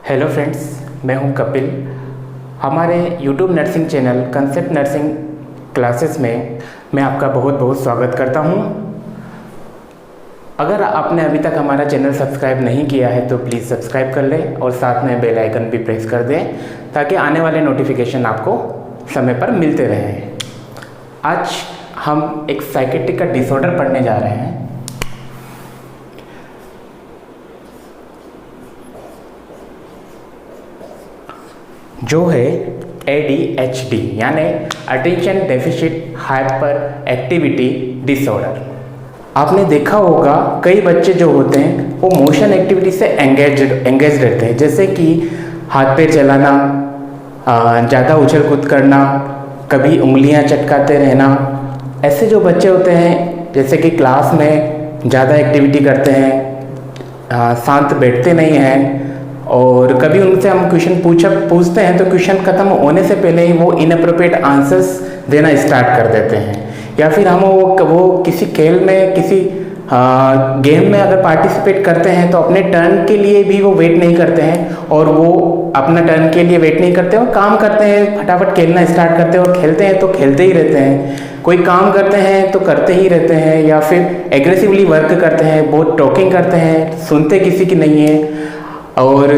Hello friends, मैं हूं कपिल। हमारे YouTube nursing channel concept nursing classes में मैं आपका बहुत बहुत स्वागत करता हूं। अगर आपने अभी तक हमारा चैनल सब्सक्राइब नहीं किया है तो प्लीज़ सब्सक्राइब कर लें और साथ में बेल आइकन भी प्रेस कर दें ताकि आने वाले नोटिफिकेशन आपको समय पर मिलते रहें। आज हम एक साइकेट्रिक का डिसऑर्डर पढ़ने जा रहे हैं जो है ADHD यानी attention deficit hyper activity disorder. आपने देखा होगा कई बच्चे जो होते हैं वो मोशन एक्टिविटी से एंगेज रहते हैं, जैसे कि हाथ पैर चलाना, ज़्यादा उछल कूद करना, कभी उंगलियां चटकाते रहना। ऐसे जो बच्चे होते हैं जैसे कि क्लास में ज़्यादा एक्टिविटी करते हैं, शांत बैठते नहीं हैं और कभी उनसे हम क्वेश्चन पूछते हैं तो क्वेश्चन ख़त्म होने से पहले ही वो इनअप्रोप्रिएट आंसर्स देना स्टार्ट कर देते हैं। या फिर हम वो किसी खेल में किसी गेम में अगर पार्टिसिपेट करते हैं तो अपने टर्न के लिए भी वो वेट नहीं करते हैं और वो अपना टर्न के लिए वेट नहीं करते और काम करते हैं, फटाफट खेलना स्टार्ट करते हैं और खेलते हैं तो खेलते ही रहते हैं। कोई काम करते हैं तो करते ही रहते हैं या फिर एग्रेसिवली वर्क करते हैं, बहुत टॉकिंग करते हैं, सुनते किसी की नहीं है। और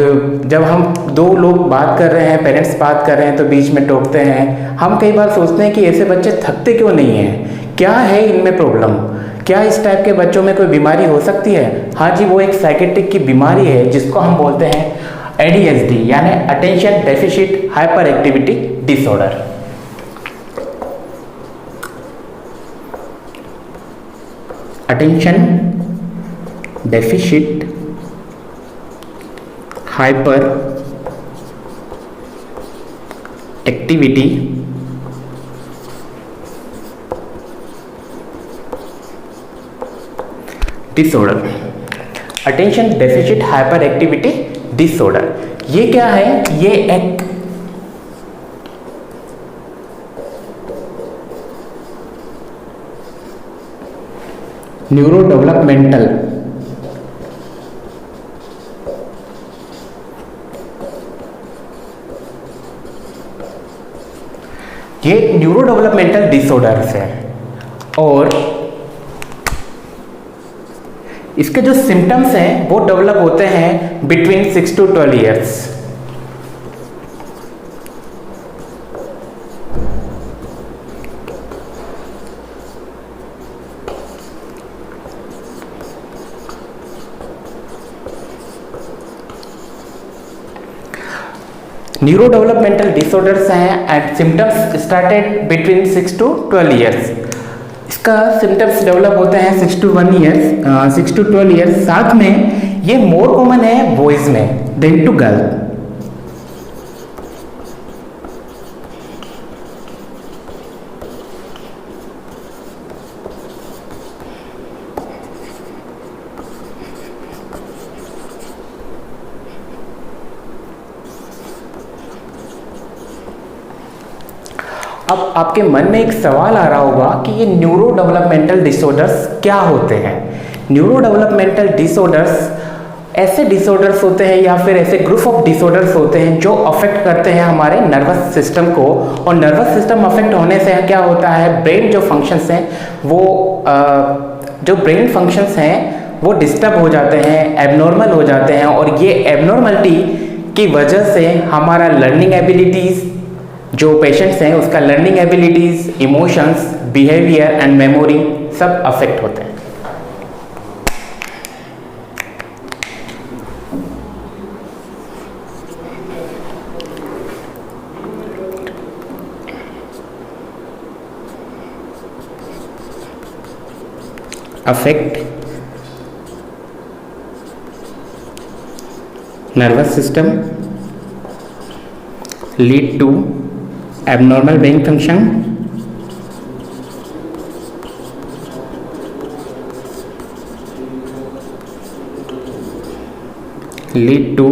जब हम दो लोग बात कर रहे हैं, पेरेंट्स बात कर रहे हैं तो बीच में टोकते हैं। हम कई बार सोचते हैं कि ऐसे बच्चे थकते क्यों नहीं हैं, क्या है इनमें प्रॉब्लम, क्या इस टाइप के बच्चों में कोई बीमारी हो सकती है? हाँ जी, वो एक साइकेट्रिक की बीमारी है जिसको हम बोलते हैं ADHD यानी attention deficit hyper activity disorder. Attention deficit hyper activity disorder. Attention deficit hyper activity disorder ये क्या है? ये एक neuro developmental neuro developmental disorders है और इसके जो सिम्टम्स हैं वो डेवलप होते हैं between 6 to 12 years. Neuro developmental disorders हैं and symptoms started between 6 to 12 years. इसका सिम्टम्स डेवलप होते हैं 6 to 12 ईयर्स। साथ में ये मोर कॉमन है बॉयज में देन टू गर्ल। अब आपके मन में एक सवाल आ रहा होगा कि ये न्यूरो डेवलपमेंटल डिसऑर्डर्स क्या होते हैं? न्यूरो डेवलपमेंटल डिसऑर्डर्स ऐसे डिसऑर्डर्स होते हैं या फिर ऐसे ग्रुप ऑफ डिसऑर्डर्स होते हैं जो अफेक्ट करते हैं हमारे नर्वस सिस्टम को। और नर्वस सिस्टम अफेक्ट होने से क्या होता है, ब्रेन जो फंक्शंस हैं वो जो ब्रेन फंक्शंस हैं वो डिस्टर्ब हो जाते हैं, एबनॉर्मल हो जाते हैं और ये एबनॉर्मलिटी की वजह से हमारा लर्निंग एबिलिटीज़, जो पेशेंट्स हैं उसका learning abilities, emotions, behaviour and memory सब अफेक्ट होते हैं। Affect nervous system, lead to abnormal brain function, lead to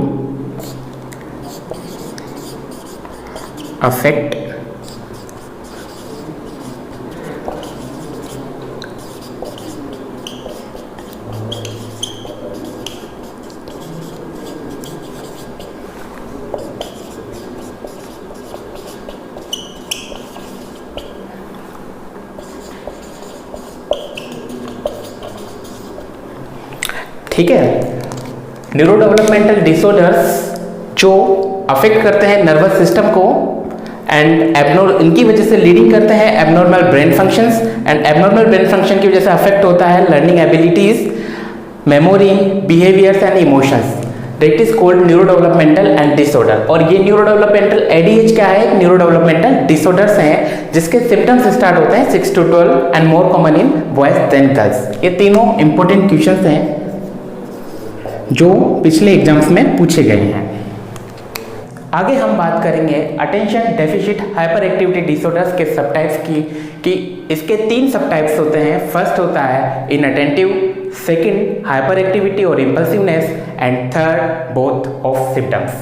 affect ठीक है। न्यूरो डेवलपमेंटल डिसऑर्डर्स जो अफेक्ट करते हैं नर्वस सिस्टम को एंड इनकी वजह से लीडिंग करते हैं abnormal brain functions, and abnormal brain function की वजह से अफेक्ट होता है learning abilities, memory, behaviours and emotions. That is called neuro developmental and disorder. और ये न्यूरो डेवलपमेंटल एडीएच क्या है? न्यूरो डेवलपमेंटल डिसऑर्डर्स हैं जिसके सिम्टम्स स्टार्ट होते हैं 6 to 12 and more common in boys than girls. ये तीनों इंपॉर्टेंट क्वेश्चंस हैं जो पिछले एग्जाम्स में पूछे गए हैं। आगे हम बात करेंगे attention deficit hyper activity disorders के सबटाइप्स की, कि इसके 3 सबटाइप्स होते हैं। फर्स्ट होता है इनअटेंटिव, सेकंड हाइपर एक्टिविटी और impulsiveness, and third both of symptoms.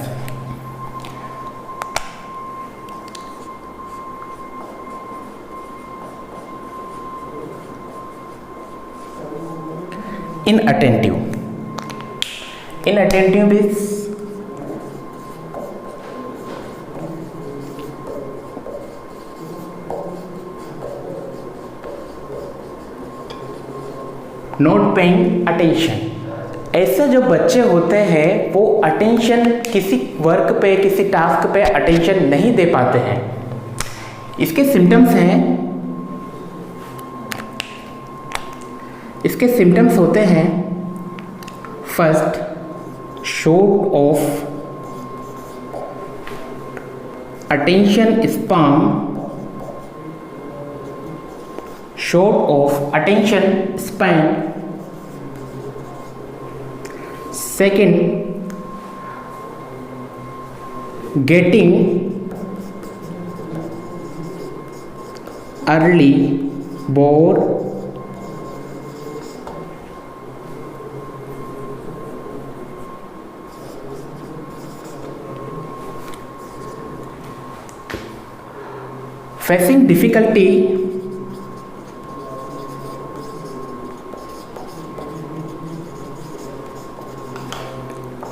Inattentive is not paying attention. ऐसे जो बच्चे होते हैं वो अटेंशन किसी वर्क पे, किसी टास्क पे अटेंशन नहीं दे पाते हैं। इसके सिम्टम्स होते हैं first short of attention span, short of attention span, second getting early bored, facing difficulty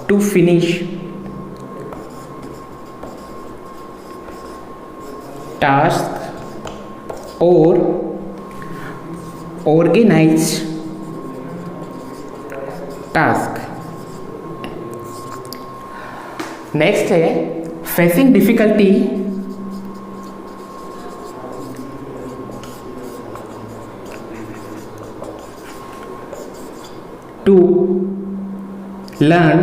to finish task or organize task। Next है facing difficulty to learn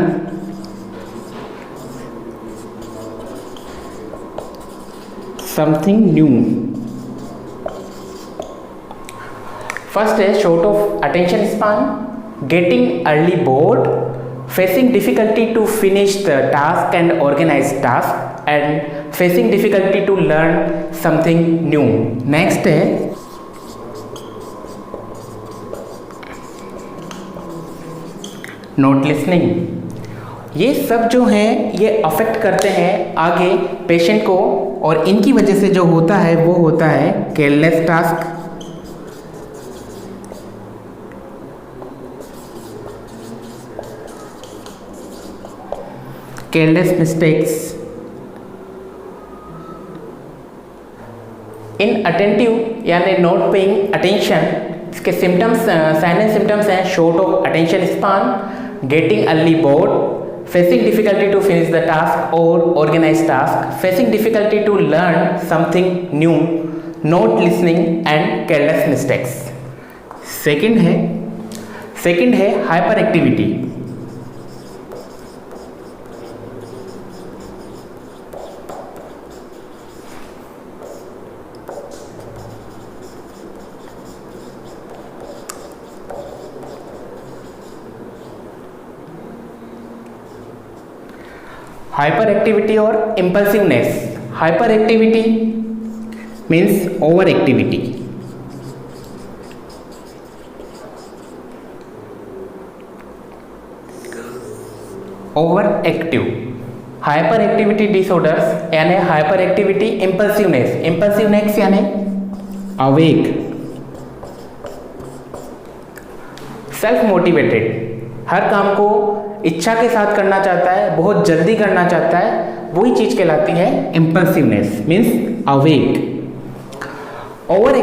something new। First है short of attention span, getting early bored, facing difficulty to finish the task and organize task, and facing difficulty to learn something new। Next है not listening। ये सब जो हैं ये affect करते हैं आगे पेशेंट को, और इनकी वजह से जो होता है वो होता है careless task, careless mistakes. Inattentive यानी नॉट पेइंग अटेंशन, इसके सिम्टम्स, साइन एंड सिम्टम्स हैं short of attention span, getting early board, facing difficulty to finish the task or organize task, facing difficulty to learn something new, not listening and careless mistakes। Second है hyper activity. Hyper activity और impulsiveness. Hyper activity means over activity, over active. Hyper activity disorders यानी hyper activity, impulsiveness यानी awake, self motivated, हर काम को इच्छा के साथ करना चाहता है, बहुत जल्दी करना चाहता है, वही चीज कहलाती है impulsiveness means awake. Over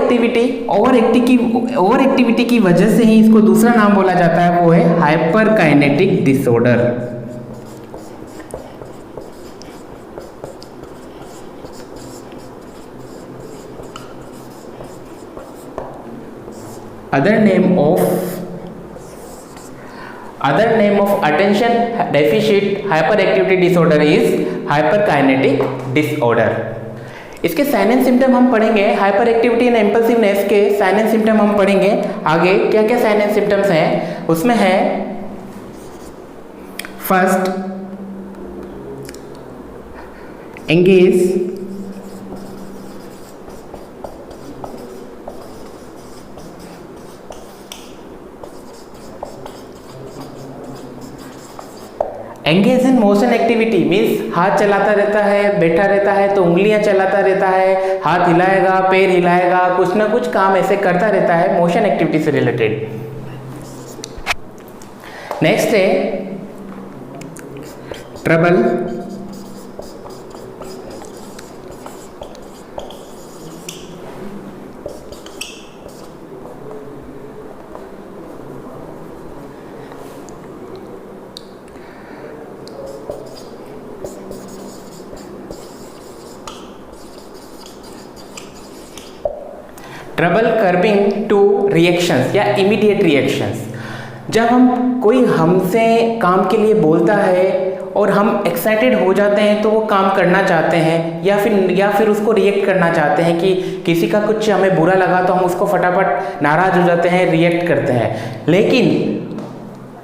activity की वजह से ही इसको दूसरा नाम बोला जाता है, वो है hyper kinetic disorder. Other name of attention deficit hyperactivity disorder is hyperkinetic disorder। इसके साइन एंड सिम्टम हम पढ़ेंगे, हाइपर एक्टिविटी एंड इम्पल्सिवनेस के साइन एंड सिम्टम हम पढ़ेंगे आगे। क्या क्या साइन एंड सिम्टम्स हैं उसमें है, first engage, engage in motion activity means हाथ चलाता रहता है, बैठा रहता है तो उंगलियां चलाता रहता है, हाथ हिलाएगा, पैर हिलाएगा, कुछ ना कुछ काम ऐसे करता रहता है मोशन एक्टिविटी से रिलेटेड। नेक्स्ट है trouble, trouble curbing two reactions या इमीडिएट रिएक्शंस। जब हम कोई हमसे काम के लिए बोलता है और हम एक्साइटेड हो जाते हैं तो वो काम करना चाहते हैं, या फिर उसको रिएक्ट करना चाहते हैं कि किसी का कुछ हमें बुरा लगा तो हम उसको फटाफट नाराज हो जाते हैं, रिएक्ट करते हैं। लेकिन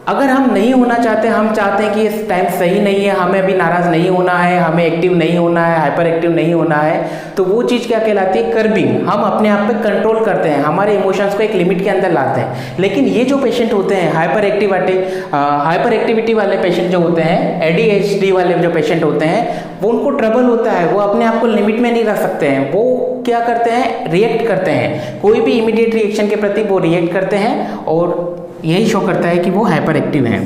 अगर हम नहीं होना चाहते, हम चाहते हैं कि इस टाइम सही नहीं है, हमें अभी नाराज नहीं होना है, हमें एक्टिव नहीं होना है, हाइपर एक्टिव नहीं होना है, तो वो चीज़ क्या कहलाती है, कर्बिंग। हम अपने आप पे कंट्रोल करते हैं, हमारे इमोशंस को एक लिमिट के अंदर लाते हैं। लेकिन ये जो पेशेंट होते हैं हाइपर एक्टिविटी वाले पेशेंट जो होते हैं, ADHD वाले जो पेशेंट होते हैं, वो उनको ट्रबल होता है, वो अपने आप को लिमिट में नहीं रख सकते हैं। वो क्या करते हैं, रिएक्ट करते हैं, कोई भी इमीडिएट रिएक्शन के प्रति वो रिएक्ट करते हैं और यही शो करता है कि वो हाइपर एक्टिव है।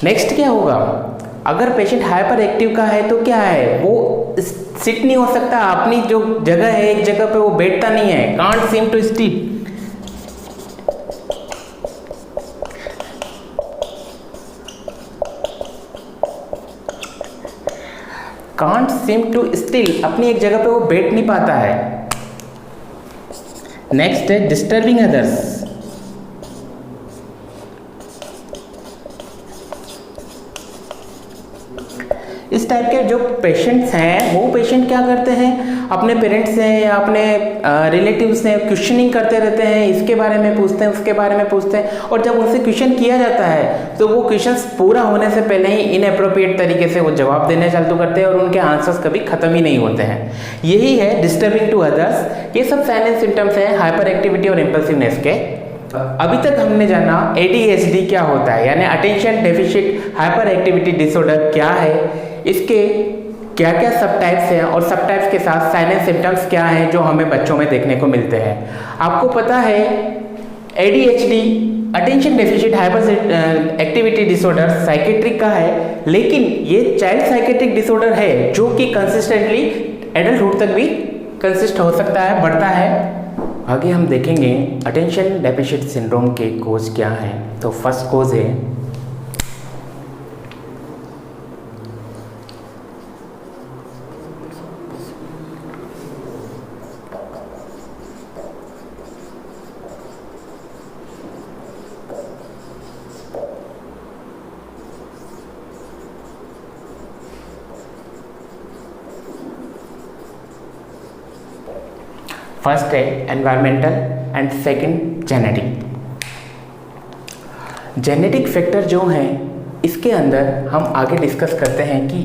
नेक्स्ट क्या होगा, अगर पेशेंट हाइपर एक्टिव का है तो क्या है, वो सिट नहीं हो सकता, अपनी जो जगह है एक जगह पे वो बैठता नहीं है, can't seem to sit. Can't seem to still, अपनी एक जगह पे वो बैठ नहीं पाता है। नेक्स्ट है डिस्टर्बिंग अदर्स। इस टाइप के जो पेशेंट्स हैं, वो पेशेंट क्या करते हैं, अपने पेरेंट्स से या अपने रिलेटिव से क्वेश्चनिंग करते रहते हैं, इसके बारे में पूछते हैं, उसके बारे में पूछते हैं, और जब उनसे क्वेश्चन किया जाता है तो वो क्वेश्चंस पूरा होने से पहले ही इनअप्रोप्रिएट तरीके से वो जवाब देने चालू करते हैं और उनके आंसर्स कभी खत्म ही नहीं होते हैं। यही है डिस्टर्बिंग टू अदर्स। ये सब साइन एंड सिम्टम्स हैं हाइपर एक्टिविटी और इम्पल्सिवनेस के। अभी तक हमने जाना ADHD क्या होता है, यानी attention deficit hyper activity disorder क्या है, इसके क्या क्या सब टाइप्स हैं और सब टाइप्स के साथ साइन एंड सिम्टम्स क्या हैं जो हमें बच्चों में देखने को मिलते हैं। आपको पता है ADHD attention deficit hyper activity disorder psychiatric का है, लेकिन ये चाइल्ड साइकेट्रिक डिसऑर्डर है जो कि कंसिस्टेंटली एडल्टहुड तक भी कंसिस्ट हो सकता है, बढ़ता है। आगे हम देखेंगे अटेंशन डेफिसिट सिंड्रोम के कोज क्या हैं। तो फर्स्ट कोज है फर्स्ट है environmental and second genetic. Genetic factor जो हैं इसके अंदर हम आगे डिस्कस करते हैं कि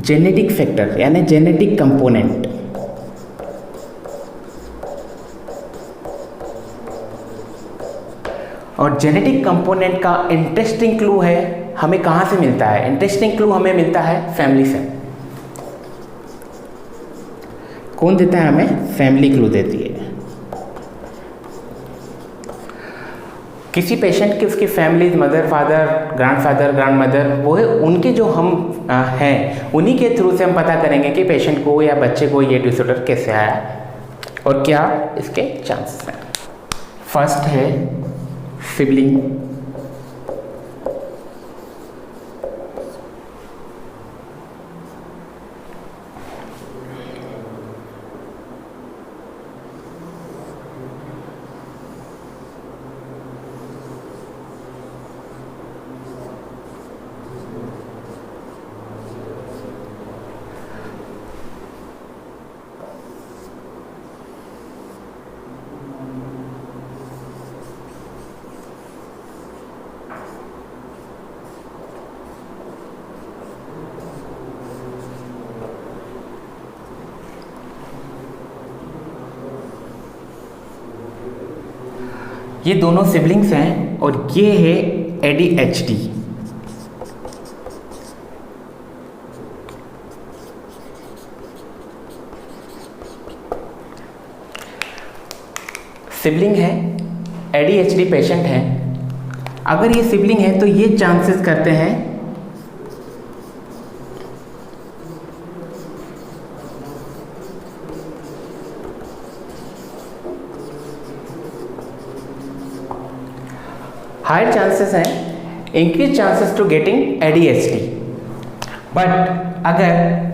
जेनेटिक फैक्टर यानी जेनेटिक कंपोनेंट। और जेनेटिक कंपोनेंट का इंटरेस्टिंग क्लू है हमें कहाँ से मिलता है, इंटरेस्टिंग क्लू हमें मिलता है फैमिली से। कौन देता है हमें, फैमिली क्लू देती है। किसी पेशेंट की उसकी family, mother, father, grandfather, grandmother, वो है उनके जो हम हैं उन्हीं के थ्रू से हम पता करेंगे कि पेशेंट को या बच्चे को ये डिसऑर्डर कैसे आया और क्या इसके चांसेस हैं। फर्स्ट है सिबलिंग। ये दोनों सिबलिंग्स हैं और ये है ADHD। सिबलिंग है, ADHD पेशेंट है। अगर ये सिबलिंग है तो ये चांसेस करते हैं हायर चांसेस हैं increase chances to getting ADHD। But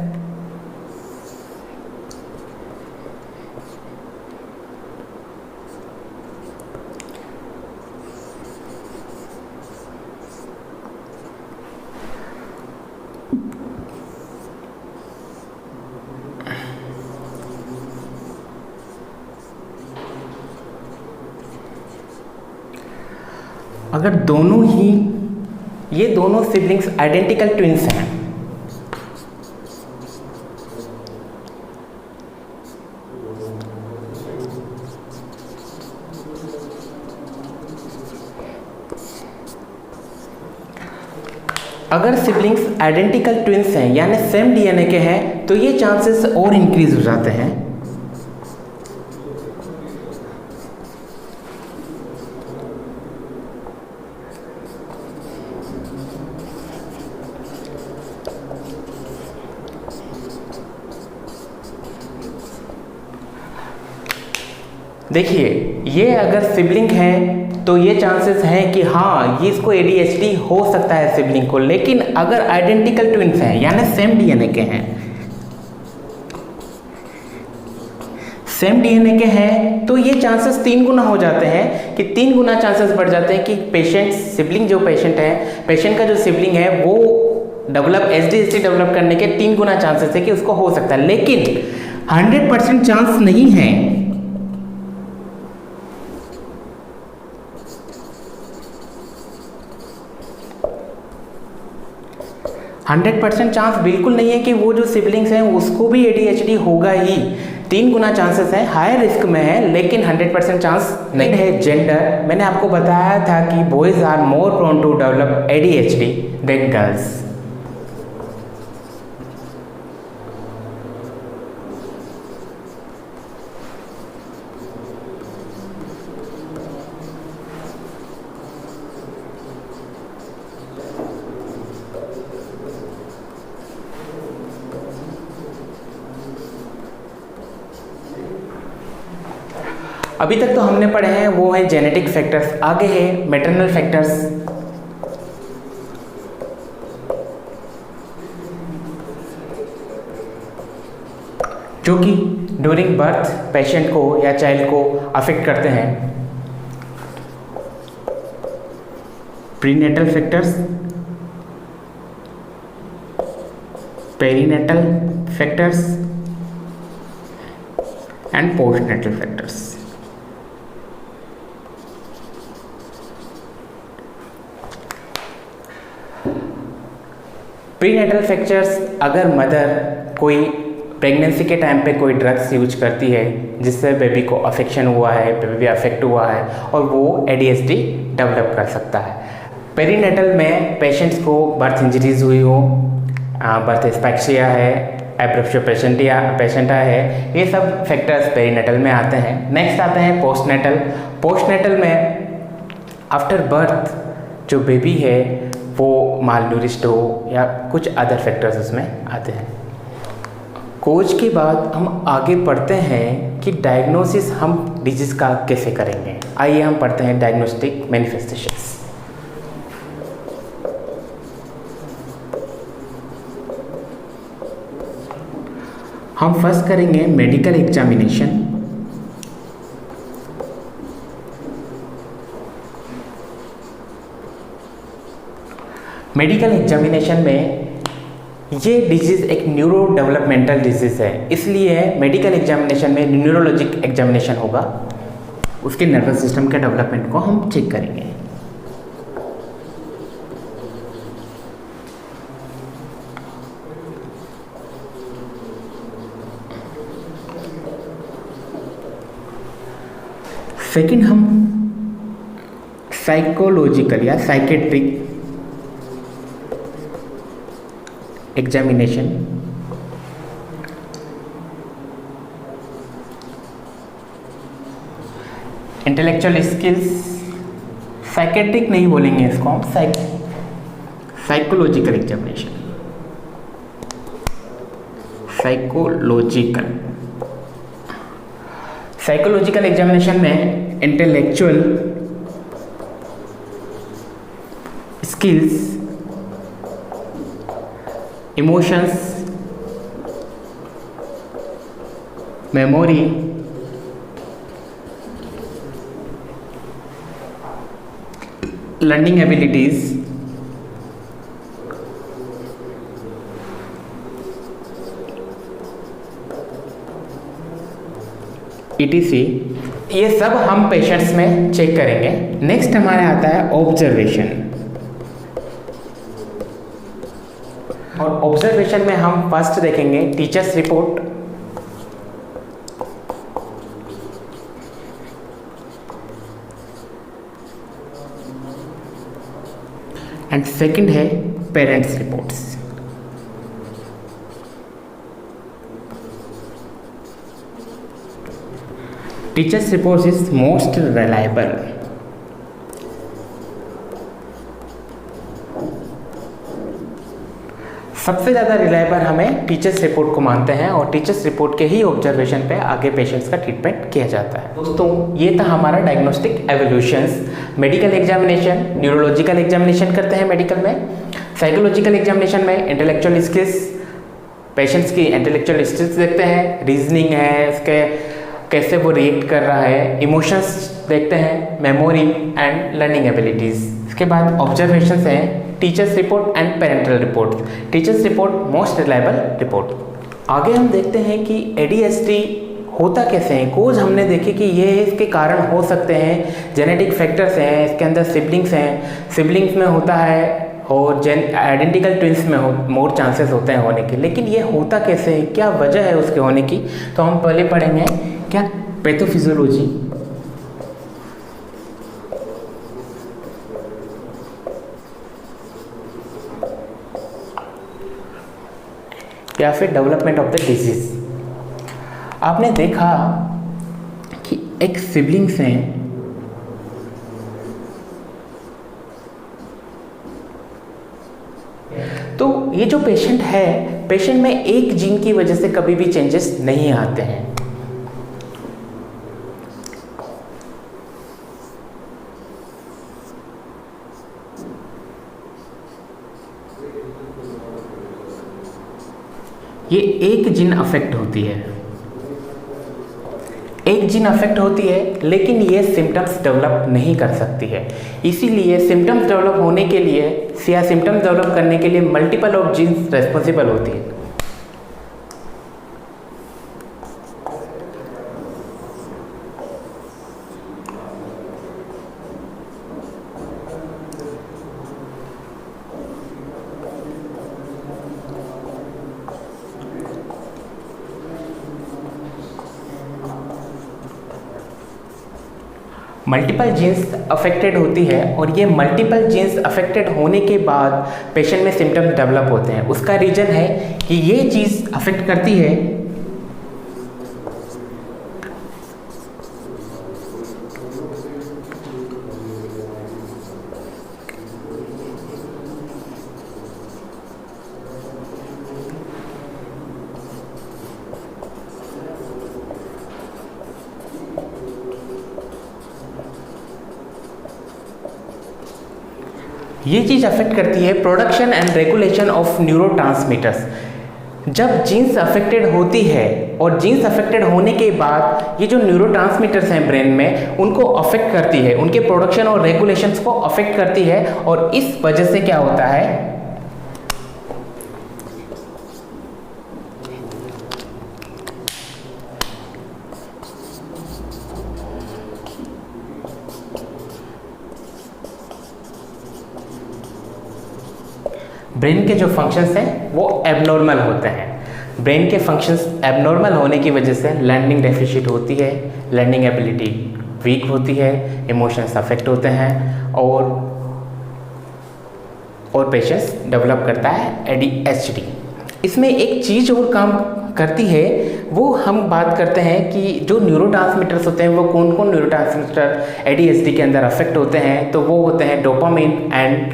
अगर दोनों ही ये दोनों सिबलिंग्स आइडेंटिकल ट्विंस हैं, अगर सिबलिंग्स आइडेंटिकल ट्विंस हैं यानी सेम DNA के हैं तो ये चांसेस और इंक्रीज हो जाते हैं। देखिए, ये अगर सिबलिंग है तो ये चांसेस हैं कि हाँ ये इसको ADHD हो सकता है सिबलिंग को। लेकिन अगर आइडेंटिकल ट्विंस हैं यानी सेम DNA के हैं, सेम DNA के हैं तो ये चांसेस 3 गुना हो जाते हैं कि 3 गुना चांसेस बढ़ जाते हैं कि पेशेंट सिबलिंग जो पेशेंट है, पेशेंट का जो सिबलिंग है वो ADHD डेवलप करने के 3 गुना चांसेस है कि उसको हो सकता है। लेकिन 100% चांस नहीं है। 100% चांस बिल्कुल नहीं है कि वो जो सिबलिंग्स हैं उसको भी ADHD होगा ही। 3 गुना चांसेस है, हायर रिस्क में है, लेकिन 100% चांस नहीं है। जेंडर, मैंने आपको बताया था कि boys are more prone to develop ADHD then girls. अभी तक तो हमने पढ़े हैं वो है जेनेटिक फैक्टर्स, आगे है मैटरनल फैक्टर्स। जो कि ड्यूरिंग बर्थ पेशेंट को या चाइल्ड को अफेक्ट करते हैं। Prenatal factors, perinatal factors and postnatal factors. Prenatal factors, अगर मदर कोई प्रेगनेंसी के टाइम पे कोई ड्रग्स यूज करती है जिससे बेबी को अफेक्शन हुआ है, बेबी अफेक्ट हुआ है और वो ADHD डेवलप कर सकता है। पेरीनेटल में पेशेंट्स को बर्थ इंजरीज हुई हो, बर्थ एस्फैक्सिया है, एब्रप्शन पेशेंटा है, ये सब फैक्टर्स पेरीनेटल में आते हैं। नेक्स्ट आते हैं पोस्टनेटल। पोस्टनेटल में आफ्टर बर्थ जो बेबी है वो मालन्यूरिश्ड हो या कुछ अदर फैक्टर्स उसमें आते हैं। कोज के बाद हम आगे पढ़ते हैं कि डायग्नोसिस हम डिजीज़ का कैसे करेंगे। आइए हम पढ़ते हैं डायग्नोस्टिक मैनिफेस्टेशंस। हम फर्स्ट करेंगे मेडिकल एग्जामिनेशन। मेडिकल एग्जामिनेशन में ये डिजीज़ एक न्यूरो डेवलपमेंटल डिजीज़ है, इसलिए मेडिकल एग्जामिनेशन में न्यूरोलॉजिक एग्जामिनेशन होगा। उसके नर्वस सिस्टम के डेवलपमेंट को हम चेक करेंगे। सेकंड हम साइकोलॉजिकल या psychiatric examination. Intellectual skills, psychiatric नहीं बोलेंगे इसको हम, साइकोलॉजिकल एग्जामिनेशन। साइकोलॉजिकल एग्जामिनेशन में intellectual skills, emotions, memory, learning abilities, ETC, ये सब हम पेशेंट्स में चेक करेंगे। नेक्स्ट हमारे आता है ऑब्जर्वेशन। और ऑब्जर्वेशन में हम फर्स्ट देखेंगे टीचर्स रिपोर्ट, एंड सेकंड है parents reports. Teachers report is most reliable. सबसे ज़्यादा रिलायबल हमें टीचर्स रिपोर्ट को मानते हैं और टीचर्स रिपोर्ट के ही ऑब्जर्वेशन पे आगे पेशेंट्स का ट्रीटमेंट किया जाता है। दोस्तों ये था हमारा diagnostic evolutions. Medical examination, neurological examination करते हैं मेडिकल में। साइकोलॉजिकल एग्जामिनेशन में इंटेलेक्चुअल स्किल्स, पेशेंट्स की इंटेलेक्चुअल स्किल्स देखते हैं, रीजनिंग है उसके कैसे वो रिएक्ट कर रहा है, इमोशंस देखते हैं, मेमोरी एंड लर्निंग एबिलिटीज़। इसके बाद ऑब्जर्वेशंस हैं teachers report and parental report. Teachers report most reliable report. आगे हम देखते हैं कि ADHD होता कैसे है। कोज हमने देखे कि ये इसके कारण हो सकते हैं, जेनेटिक फैक्टर्स हैं, इसके अंदर सिबलिंग्स हैं, सिबलिंग्स में होता है और आइडेंटिकल ट्विंस में मोर चांसेस होते हैं होने के। लेकिन ये होता कैसे है, क्या वजह है उसके होने की, तो हम पहले पढ़ेंगे क्या पैथोफिजियोलॉजी, या फिर डेवलपमेंट ऑफ द डिजीज। आपने देखा कि एक सिबलिंग्स हैं, तो ये जो पेशेंट है, पेशेंट में एक जीन की वजह से कभी भी चेंजेस नहीं आते हैं। ये एक जीन अफेक्ट होती है, एक जीन अफेक्ट होती है, लेकिन ये सिम्टम्स डेवलप नहीं कर सकती है। इसीलिए सिम्टम्स डेवलप होने के लिए या सिम्टम्स डेवलप करने के लिए मल्टीपल ऑफ जीन्स रेस्पॉन्सिबल होती है। मल्टीपल जीन्स अफेक्टेड होती है और ये मल्टीपल जीन्स अफेक्टेड होने के बाद पेशेंट में सिम्टम्स डेवलप होते हैं। उसका रीज़न है कि ये चीज़ अफेक्ट करती है ये चीज़ अफेक्ट करती है production and regulation of neurotransmitters. जब जीन्स अफेक्टेड होती है और जीन्स अफेक्टेड होने के बाद ये जो न्यूरोट्रांसमीटर्स हैं ब्रेन में उनको अफेक्ट करती है, उनके प्रोडक्शन और रेगुलेशंस को अफेक्ट करती है, और इस वजह से क्या होता है, ब्रेन के जो फंक्शंस हैं वो एबनॉर्मल होते हैं। ब्रेन के फंक्शंस एबनॉर्मल होने की वजह से लर्निंग डेफिशिट होती है, लर्निंग एबिलिटी वीक होती है, इमोशंस अफेक्ट होते हैं, और पेशेंस डेवलप करता है ADHD। इसमें एक चीज़ और काम करती है, वो हम बात करते हैं कि जो न्यूरोट्रांसमीटर्स होते हैं वो कौन कौन न्यूरोट्रांसमीटर ADHD के अंदर अफेक्ट होते हैं। तो वो होते हैं डोपामिन एंड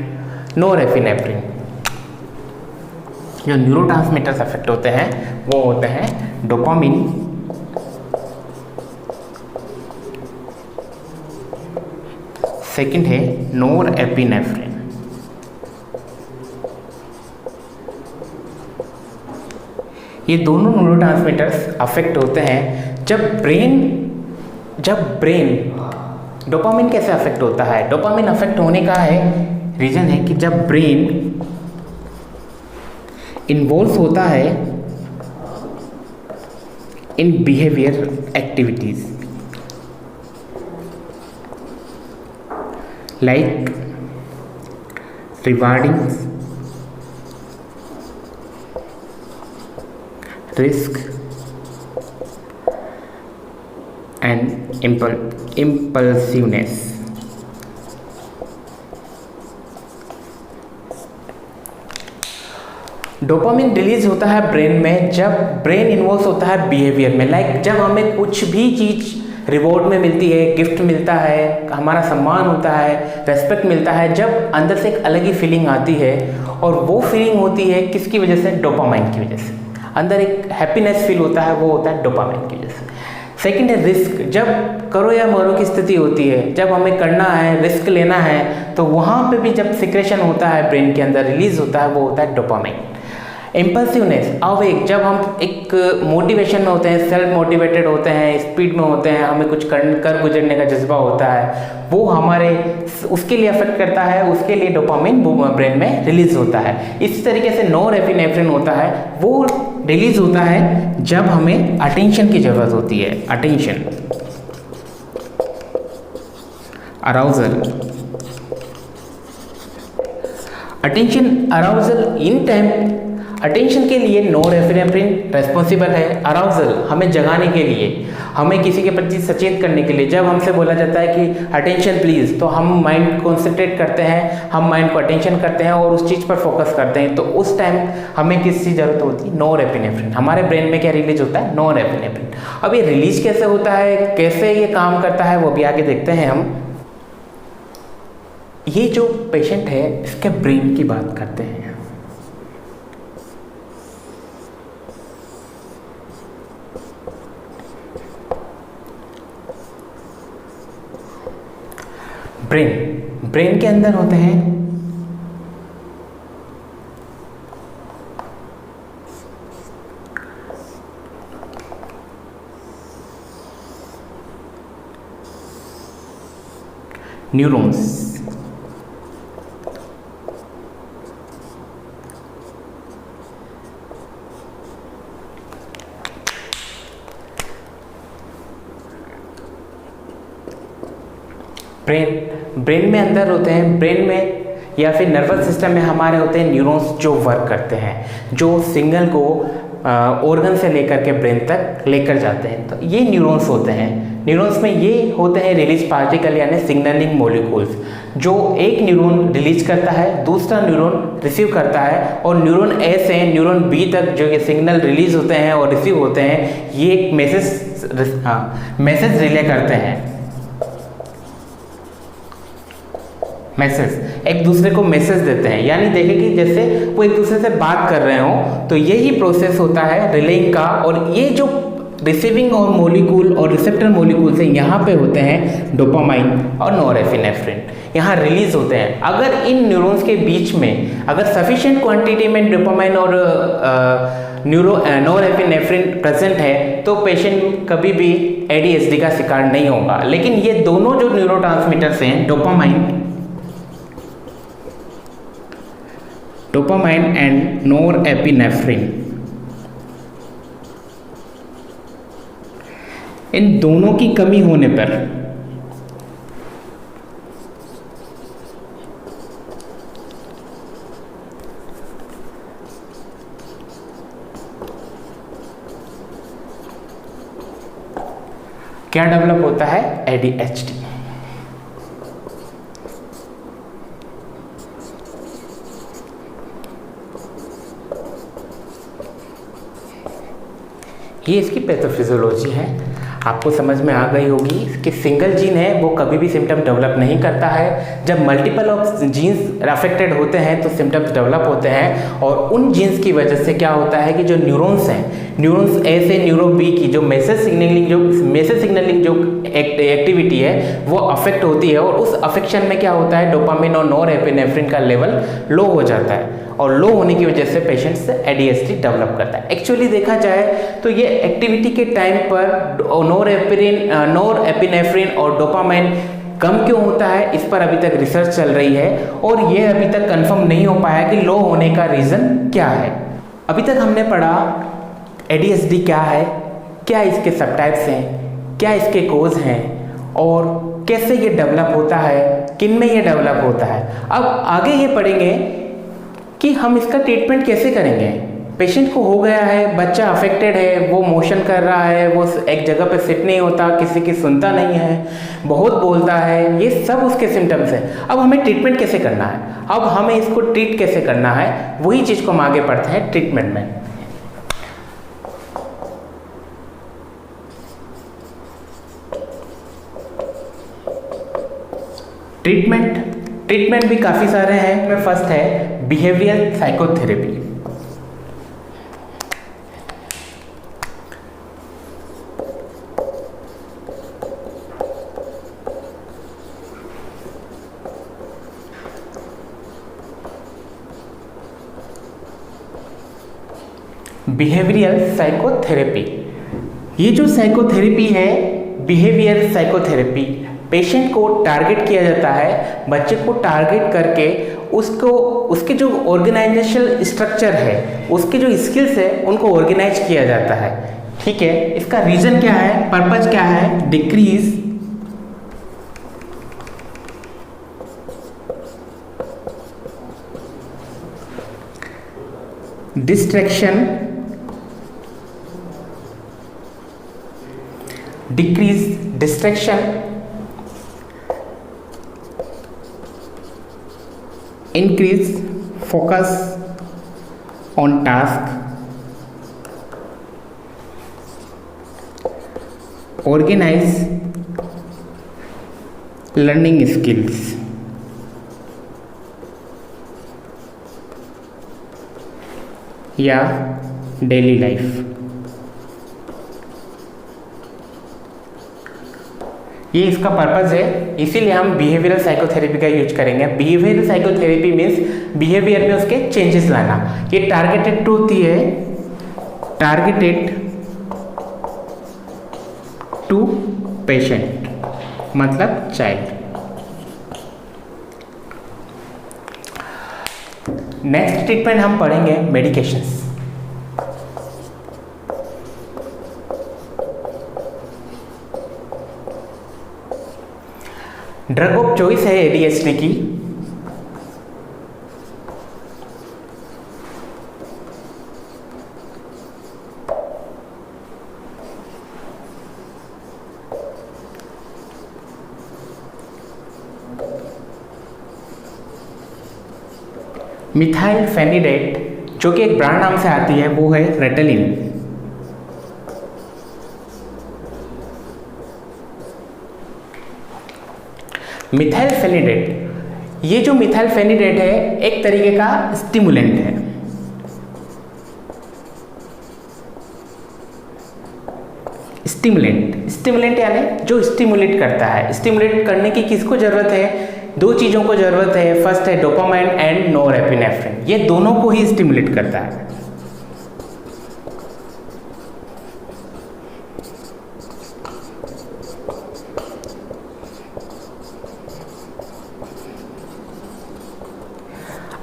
नोरेपिनेफ्रिन। जो न्यूरोट्रांसमीटर्स अफेक्ट होते हैं वो होते हैं डोपामिन, सेकंड है नोरेपिनेफ्रिन। ये दोनों न्यूरोट्रांसमीटर्स अफेक्ट होते हैं जब ब्रेन डोपामिन कैसे अफेक्ट होता है, डोपामिन अफेक्ट होने का रीजन है कि जब ब्रेन इन्वॉल्व होता है in behaviour activities like rewarding, risk and impulsiveness. Dopamine release होता है ब्रेन में जब ब्रेन इन्वॉल्व होता है बिहेवियर में, लाइक जब हमें कुछ भी चीज़ रिवॉर्ड में मिलती है, गिफ्ट मिलता है, हमारा सम्मान होता है, रेस्पेक्ट मिलता है, जब अंदर से एक अलग ही फीलिंग आती है, और वो फीलिंग होती है किसकी वजह से, डोपामाइन की वजह से। अंदर एक हैप्पीनेस फील होता है, वो होता है डोपामाइन की वजह से। सेकंड है रिस्क, जब करो या मरो की स्थिति होती है, जब हमें करना है, रिस्क लेना है, तो वहाँ पे भी जब सिक्रेशन होता है ब्रेन के अंदर, रिलीज होता है, वो होता है डोपामाइन। इम्पल्सिवनेस, आवेग, जब हम एक मोटिवेशन में होते हैं, सेल्फ मोटिवेटेड होते हैं, स्पीड में होते हैं, हमें कुछ कर गुजरने का जज्बा होता है, वो हमारे उसके लिए अफेक्ट करता है, उसके लिए डोपामिन ब्रेन में रिलीज होता है। इस तरीके से नोरेपिनेफ्रिन होता है, वो रिलीज होता है जब हमें अटेंशन की ज़रूरत होती है, attention, arousal, attention arousal in time. Attention के लिए नोरेपिनेफ्रिन रेस्पॉन्सिबल है, अराउजल हमें जगाने के लिए, हमें किसी के प्रति सचेत करने के लिए। जब हमसे बोला जाता है कि अटेंशन प्लीज़, तो हम माइंड कॉन्सेंट्रेट करते हैं, हम माइंड को अटेंशन करते हैं और उस चीज़ पर फोकस करते हैं। तो उस टाइम हमें किसकी ज़रूरत होती है, नोरेपिनेफ्रिन। हमारे ब्रेन में क्या रिलीज होता है, नोरेपिनेफ्रिन। अब ये रिलीज कैसे होता है, कैसे ये काम करता है, वो भी आगे देखते हैं हम। ये जो पेशेंट है इसके ब्रेन की बात करते हैं। ब्रेन के अंदर होते हैं न्यूरॉन्स, ब्रेन में अंदर होते हैं, ब्रेन में या फिर नर्वस सिस्टम में हमारे होते हैं न्यूरॉन्स जो वर्क करते हैं, जो सिग्नल को ऑर्गन से लेकर के ब्रेन तक लेकर जाते हैं। तो ये न्यूरॉन्स होते हैं। न्यूरॉन्स में ये होते हैं रिलीज पार्टिकल यानी सिग्नलिंग मॉलिक्यूल्स, जो एक न्यूरॉन रिलीज करता है, दूसरा न्यूरॉन रिसीव करता है, और न्यूरॉन ए से न्यूरॉन बी तक जो ये सिग्नल रिलीज होते हैं और रिसीव होते हैं, ये एक मैसेज रिले करते हैं। मैसेज एक दूसरे को मैसेज देते हैं, यानी देखें कि जैसे वो एक दूसरे से बात कर रहे हो, तो यही प्रोसेस होता है रिलेइंग का। और ये जो रिसीविंग और मोलिक्यूल और रिसेप्टर मोलिक्यूल से यहाँ पे होते हैं डोपामाइन और नॉरएपिनेफ्रिन, यहाँ रिलीज होते हैं। अगर इन न्यूरॉन्स के बीच में अगर सफिशिएंट क्वांटिटी में डोपामाइन और नॉरएपिनेफ्रिन प्रेजेंट है तो पेशेंट कभी भी एडीएचडी का शिकार नहीं होगा। लेकिन ये दोनों जो न्यूरोट्रांसमीटर्स हैं डोपामाइन एंड नॉरएपिनेफ्रिन, इन दोनों की कमी होने पर क्या डेवलप होता है? एडीएचडी। ये इसकी पैथोफिजियोलॉजी है, आपको समझ में आ गई होगी कि सिंगल जीन है वो कभी भी सिम्टम डेवलप नहीं करता है। जब मल्टीपल ऑफ जीन्स अफेक्टेड होते हैं तो सिम्टम्स डेवलप होते हैं, और उन जीन्स की वजह से क्या होता है कि जो न्यूरॉन्स हैं, न्यूरॉन्स ए से न्यूरो बी की जो मैसेज सिग्नलिंग जो एक्टिविटी है वो अफेक्ट होती है, और उस अफेक्शन में क्या होता है डोपामिन और नॉरएपिनेफ्रिन का लेवल लो हो जाता है, और लो होने की वजह से पेशेंट्स एडीएचडी डेवलप करता है। एक्चुअली देखा जाए तो ये एक्टिविटी के टाइम पर नॉरएपिनेफ्रिन और डोपामाइन कम क्यों होता है, इस पर अभी तक रिसर्च चल रही है, और ये अभी तक कंफर्म नहीं हो पाया कि लो होने का रीज़न क्या है। अभी तक हमने पढ़ा एडीएचडी क्या है, क्या इसके सबटाइप्स हैं, क्या इसके कोज हैं, और कैसे ये डेवलप होता है, किन में ये डेवलप होता है। अब आगे ये पढ़ेंगे कि हम इसका ट्रीटमेंट कैसे करेंगे। पेशेंट को हो गया है, बच्चा अफेक्टेड है, वो मोशन कर रहा है, वो एक जगह पे सिट नहीं होता, किसी की सुनता नहीं है, बहुत बोलता है, ये सब उसके सिम्टम्स हैं। अब हमें ट्रीटमेंट कैसे करना है, अब हमें इसको ट्रीट कैसे करना है, वही चीज़ को हम आगे पढ़ते हैं ट्रीटमेंट में। ट्रीटमेंट भी काफ़ी सारे हैं। में फर्स्ट है बिहेवियरल साइकोथेरेपी। बिहेवियरल साइकोथेरेपी, ये जो साइकोथेरेपी है बिहेवियरल साइकोथेरेपी, पेशेंट को टारगेट किया जाता है, बच्चे को टारगेट करके उसके जो ऑर्गेनाइजेशनल स्ट्रक्चर है, उसके जो स्किल्स है उनको ऑर्गेनाइज किया जाता है। ठीक है, इसका रीजन क्या है, पर्पज क्या है? Decrease distraction, increase focus on task, organize learning skills, या डेली लाइफ। ये इसका पर्पज़ है, इसीलिए हम बिहेवियरल साइकोथेरेपी का यूज करेंगे। बिहेवियरल साइकोथेरेपी मीन्स बिहेवियर में उसके चेंजेस लाना। ये टारगेटेड टू होती है, टारगेटेड टू पेशेंट मतलब चाइल्ड। नेक्स्ट ट्रीटमेंट हम पढ़ेंगे मेडिकेशंस। ड्रग ऑफ चॉइस है एडीएचडी की मिथाइल फेनिडेट, जो कि एक ब्रांड नाम से आती है, वो है रेटलिन। मिथाइल फेनिडेट, ये जो मिथाइल फेनिडेट है एक तरीके का स्टिमुलेंट है। स्टिमुलेंट यानी जो स्टिमुलेट करता है। स्टिमुलेट करने की किसको ज़रूरत है? दो चीज़ों को ज़रूरत है। फर्स्ट है डोपामाइन एंड नोरेपिनेफ्रिन, ये दोनों को ही स्टिमुलेट करता है।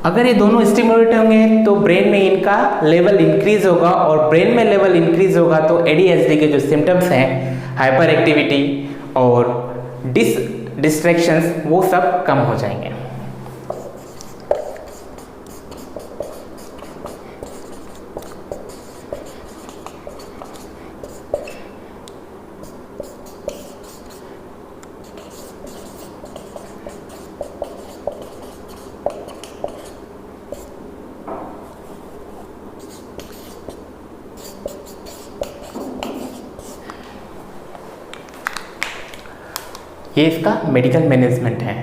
अगर ये दोनों स्टिमुलेट होंगे तो ब्रेन में इनका लेवल इंक्रीज होगा, और ब्रेन में लेवल इंक्रीज होगा तो एडीएचडी के जो सिम्टम्स हैं, हाइपर एक्टिविटी और डिस्ट्रैक्शंस, वो सब कम हो जाएंगे। ये इसका मेडिकल मैनेजमेंट है।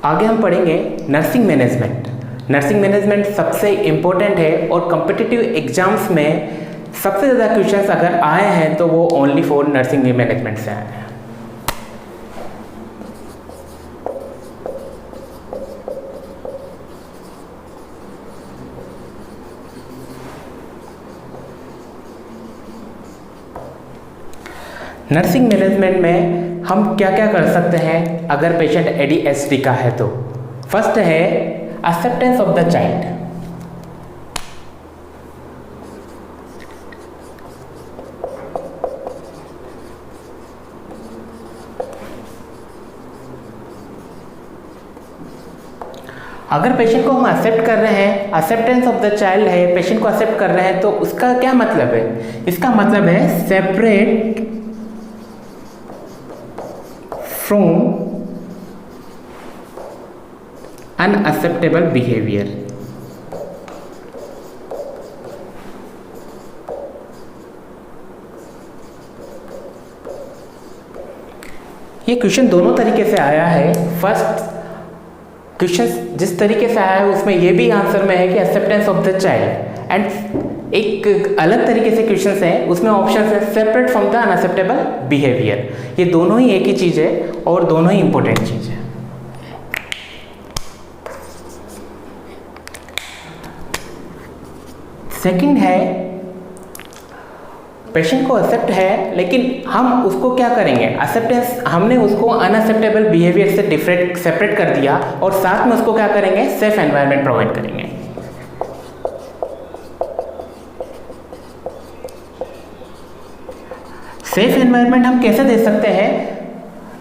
आगे हम पढ़ेंगे नर्सिंग मैनेजमेंट। नर्सिंग मैनेजमेंट सबसे इम्पोर्टेंट है और कॉम्पिटिटिव एग्जाम्स में सबसे ज़्यादा क्वेश्चंस अगर आए हैं तो वो ओनली फॉर नर्सिंग मैनेजमेंट से आए हैं। नर्सिंग मैनेजमेंट में हम क्या क्या कर सकते हैं अगर पेशेंट एडीएचडी का है तो? फर्स्ट है एक्सेप्टेंस ऑफ द चाइल्ड। अगर पेशेंट को हम एक्सेप्ट कर रहे हैं, एक्सेप्टेंस ऑफ द चाइल्ड है, पेशेंट को एक्सेप्ट कर रहे हैं, तो उसका क्या मतलब है? इसका मतलब है सेपरेट from unacceptable behavior। ये क्वेश्चन दोनों तरीके से आया है। फर्स्ट क्वेश्चन जिस तरीके से आया है उसमें ये भी आंसर में है कि acceptance of the child, and एक अलग तरीके से क्वेश्चन है उसमें ऑप्शन है separate from the unacceptable behaviour. ये दोनों ही एक ही चीज़ है और दोनों ही इंपॉर्टेंट चीज़ है। सेकंड है पेशेंट को एक्सेप्ट है, लेकिन हम उसको क्या करेंगे? एक्सेप्टेंस हमने उसको अनएक्सेप्टेबल बिहेवियर से सेपरेट कर दिया और साथ में उसको क्या करेंगे? सेफ एनवायरनमेंट प्रोवाइड करेंगे। सेफ एनवायरनमेंट हम कैसे दे सकते हैं?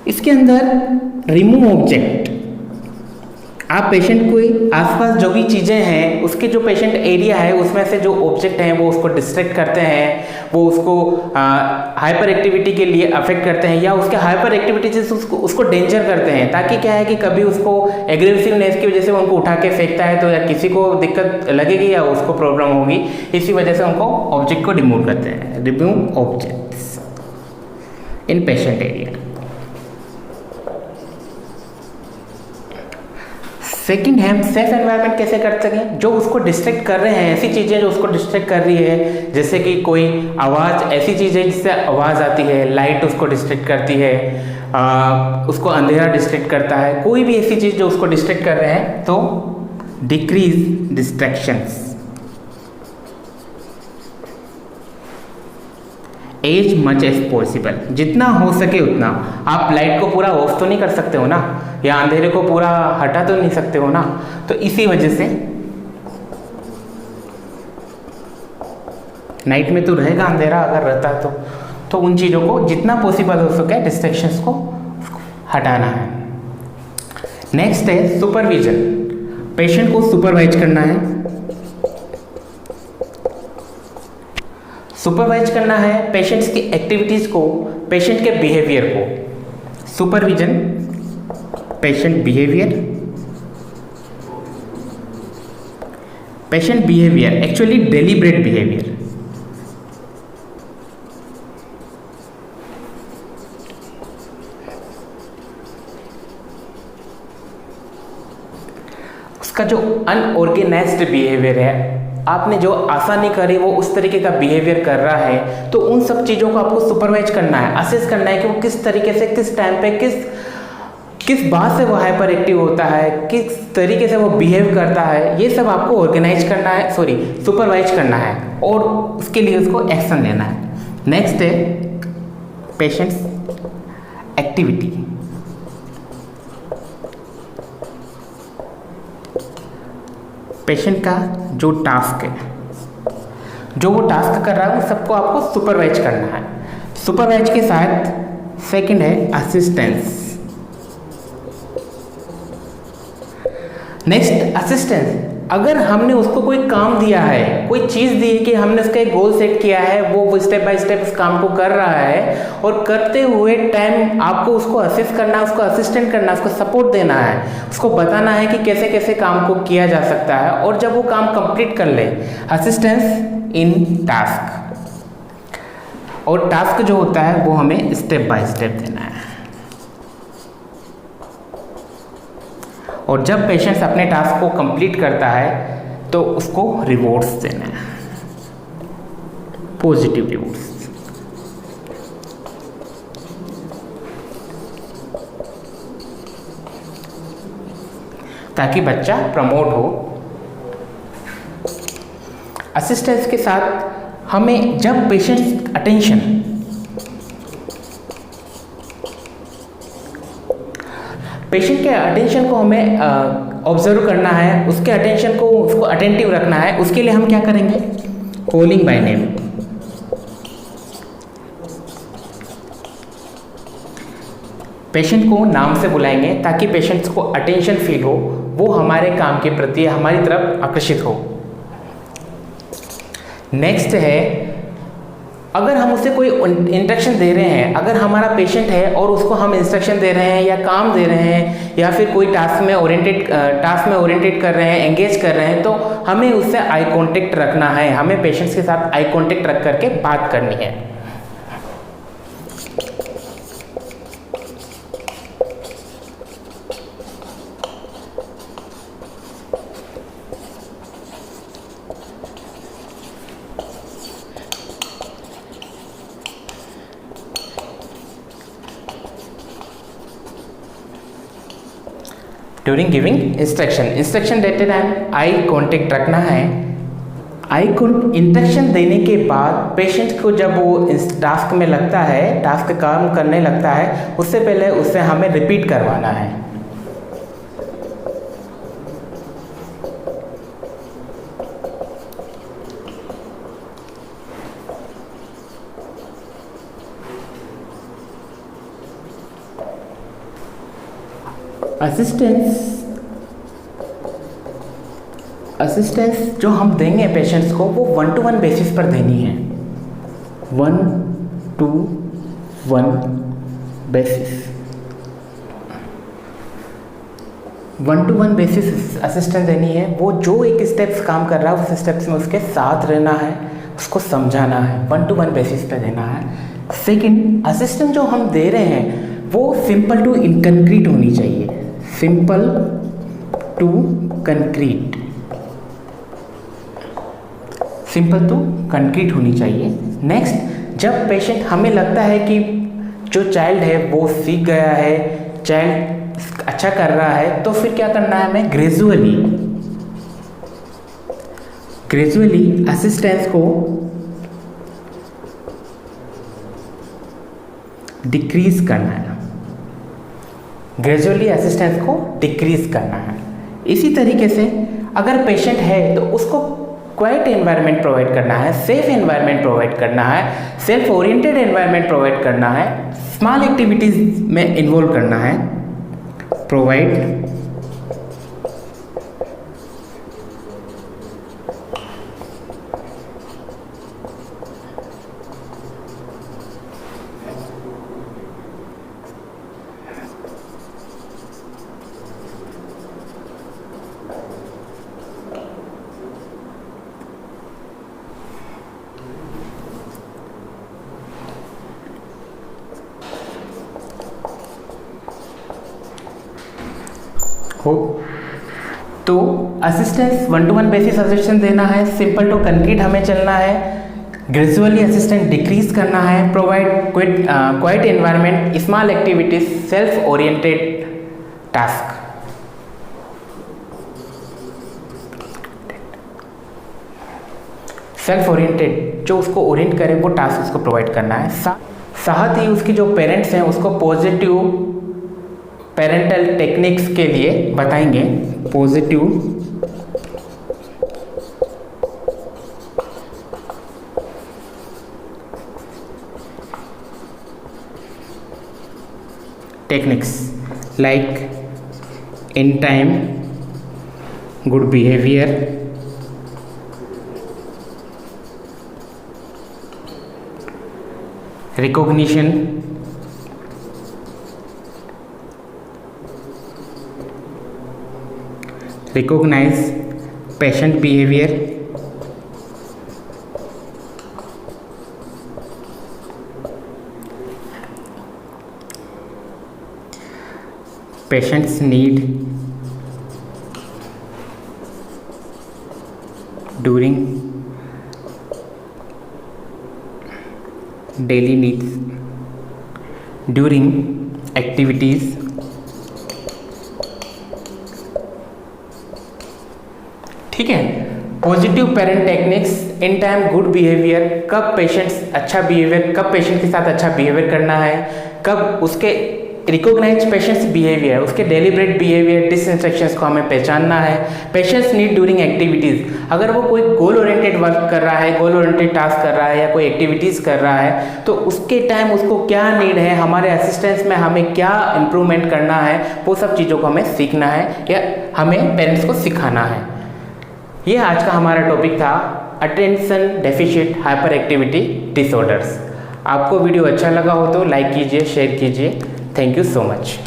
इसके अंदर रिमूव ऑब्जेक्ट, आप पेशेंट को आसपास जो भी चीज़ें हैं उसके जो पेशेंट एरिया है उसमें से जो ऑब्जेक्ट हैं वो उसको डिस्ट्रैक्ट करते हैं, वो उसको हाइपर एक्टिविटी के लिए अफेक्ट करते हैं, या उसके हाइपर एक्टिविटी से उसको डेंजर करते हैं, ताकि क्या है कि कभी उसको एग्रेसिवनेस की वजह से उनको उठा के फेंकता है तो या किसी को दिक्कत लगेगी या उसको प्रॉब्लम होगी, इसी वजह से उनको ऑब्जेक्ट को रिमूव करते हैं। Remove objects in patient area. Second है हम सेफ एनवायरनमेंट कैसे कर सकें? जो उसको डिस्ट्रैक्ट कर रहे हैं, ऐसी चीज़ें जो उसको डिस्ट्रैक्ट कर रही है, जैसे कि कोई आवाज़, ऐसी चीज़ें जिससे आवाज़ आती है, लाइट उसको डिस्ट्रैक्ट करती है, उसको अंधेरा डिस्ट्रैक्ट करता है, कोई भी ऐसी चीज़ जो उसको डिस्ट्रैक्ट कर रहे हैं, तो decrease distractions as much as possible. जितना हो सके उतना। आप लाइट को पूरा ऑफ तो नहीं कर सकते हो ना, या अंधेरे को पूरा हटा तो नहीं सकते हो ना, तो इसी वजह से नाइट में तो रहेगा अंधेरा अगर रहता है तो उन चीज़ों को जितना पॉसिबल हो सके डिस्ट्रैक्शंस को हटाना है। नेक्स्ट है सुपरविजन। पेशेंट को सुपरवाइज करना है। सुपरवाइज करना है पेशेंट्स की एक्टिविटीज़ को, पेशेंट के बिहेवियर को। Supervision patient behaviour, patient behaviour actually deliberate behaviour. उसका जो अनऑर्गेनाइज्ड बिहेवियर है, आपने जो आसानी करी वो उस तरीके का बिहेवियर कर रहा है, तो उन सब चीज़ों को आपको सुपरवाइज करना है, असेस करना है कि वो किस तरीके से, किस टाइम पे, किस बात से वो हाइपर एक्टिव होता है, किस तरीके से वो बिहेव करता है, ये सब आपको ऑर्गेनाइज करना है, सुपरवाइज करना है, और उसके लिए उसको एक्शन लेना है। नेक्स्ट है पेशेंट्स एक्टिविटी। पेशेंट का जो टास्क है, जो वो टास्क कर रहा है, वो सबको आपको सुपरवाइज करना है। सुपरवाइज के साथ सेकंड है असिस्टेंस। नेक्स्ट असिस्टेंस, अगर हमने उसको कोई काम दिया है, कोई चीज़ दी है कि हमने उसका एक गोल सेट किया है, वो स्टेप बाय स्टेप उस काम को कर रहा है, और करते हुए टाइम आपको उसको असिस्ट करना है, उसको असिस्टेंट करना है, उसको सपोर्ट देना है, उसको बताना है कि कैसे कैसे काम को किया जा सकता है, और जब वो काम कंप्लीट कर ले, असिस्टेंस इन टास्क। और टास्क जो होता है वो हमें स्टेप बाय स्टेप देना है। और जब पेशेंट्स अपने टास्क को कंप्लीट करता है तो उसको रिवॉर्ड्स देना है, पॉजिटिव रिवॉर्ड्स। ताकि बच्चा प्रमोट हो। असिस्टेंस के साथ हमें जब पेशेंट्स अटेंशन, पेशेंट के अटेंशन को हमें ऑब्जर्व करना है, उसके अटेंशन को, उसको अटेंटिव रखना है, उसके लिए हम क्या करेंगे, कॉलिंग बाय नेम। पेशेंट को नाम से बुलाएंगे ताकि पेशेंट्स को अटेंशन फील हो, वो हमारे काम के प्रति हमारी तरफ आकर्षित हो। नेक्स्ट है, अगर हम उसे कोई इंस्ट्रक्शन दे रहे हैं, अगर हमारा पेशेंट है और उसको हम इंस्ट्रक्शन दे रहे हैं या काम दे रहे हैं या फिर कोई टास्क में ओरिएंटेड कर रहे हैं, एंगेज कर रहे हैं, तो हमें उससे आई कांटेक्ट रखना है, हमें पेशेंट्स के साथ आई कांटेक्ट रख करके बात करनी है। ड्यूरिंग गिविंग इंस्ट्रक्शन देते टाइम आई कांटेक्ट रखना है। इंस्ट्रक्शन देने के बाद पेशेंट को जब वो इस टास्क में लगता है, टास्क काम करने लगता है, उससे पहले उससे हमें रिपीट करवाना है। असिस्टेंस जो हम देंगे पेशेंट्स को, वो 1-to-1 बेसिस पर देनी है, 1-to-1 basis. 1-to-1 basis assistance देनी है। वो जो एक स्टेप्स काम कर रहा है, उस स्टेप्स में उसके साथ रहना है, उसको समझाना है, 1-to-1 बेसिस पर देना है। सेकंड, असिस्टेंस जो हम दे रहे हैं वो सिंपल टू इनकंक्रीट होनी चाहिए, simple to concrete, simple to concrete होनी चाहिए। नेक्स्ट, जब पेशेंट हमें लगता है कि जो चाइल्ड है वो सीख गया है, चाइल्ड अच्छा कर रहा है, तो फिर क्या करना है, हमें ग्रेजुअली असिस्टेंस को डिक्रीज करना है, ग्रेजुअली असिस्टेंस को डिक्रीज करना है। इसी तरीके से अगर पेशेंट है तो उसको क्वाइट एनवायरनमेंट प्रोवाइड करना है, सेफ एनवायरनमेंट प्रोवाइड करना है, सेल्फ ओरिएंटेड एनवायरनमेंट प्रोवाइड करना है, स्मॉल एक्टिविटीज में इन्वॉल्व करना है, प्रोवाइड हो तो असिस्टेंस 1-to-1 बेसिस असिस्टेंस देना है, सिंपल टू कंक्रीट हमें चलना है, ग्रेजुअली असिस्टेंट डिक्रीज करना है, provide quite environment, small activities, self oriented task. Self oriented जो उसको ओरिएंट करे वो टास्क उसको प्रोवाइड करना है। साथ ही उसके जो पेरेंट्स हैं उसको पॉजिटिव पेरेंटल टेक्निक्स के लिए बताएंगे। Positive techniques like in time, good behaviour, recognition, recognize patient behavior, patients need during daily needs, during activities, ठीक है। Positive parent techniques, in time good behaviour, कब पेशेंट्स अच्छा बिहेवियर, कब पेशेंट के साथ अच्छा बिहेवियर करना है, कब उसके रिकॉग्नाइज पेशेंट्स बिहेवियर, उसके डेलिब्रेट बिहेवियर, डिसइंस्ट्रक्शंस को हमें पहचानना है। पेशेंट्स नीड ड्यूरिंग एक्टिविटीज़, अगर वो कोई गोल ओरिएंटेड वर्क कर रहा है, गोल ओरिएंटेड टास्क कर रहा है या कोई एक्टिविटीज़ कर रहा है, तो उसके टाइम उसको क्या नीड है, हमारे असिस्टेंस में हमें क्या इम्प्रूवमेंट करना है, वो सब चीज़ों को हमें सीखना है या हमें पेरेंट्स को सिखाना है। ये आज का हमारा टॉपिक था attention deficit hyper activity disorders. आपको वीडियो अच्छा लगा हो तो लाइक कीजिए, शेयर कीजिए। Thank you so much.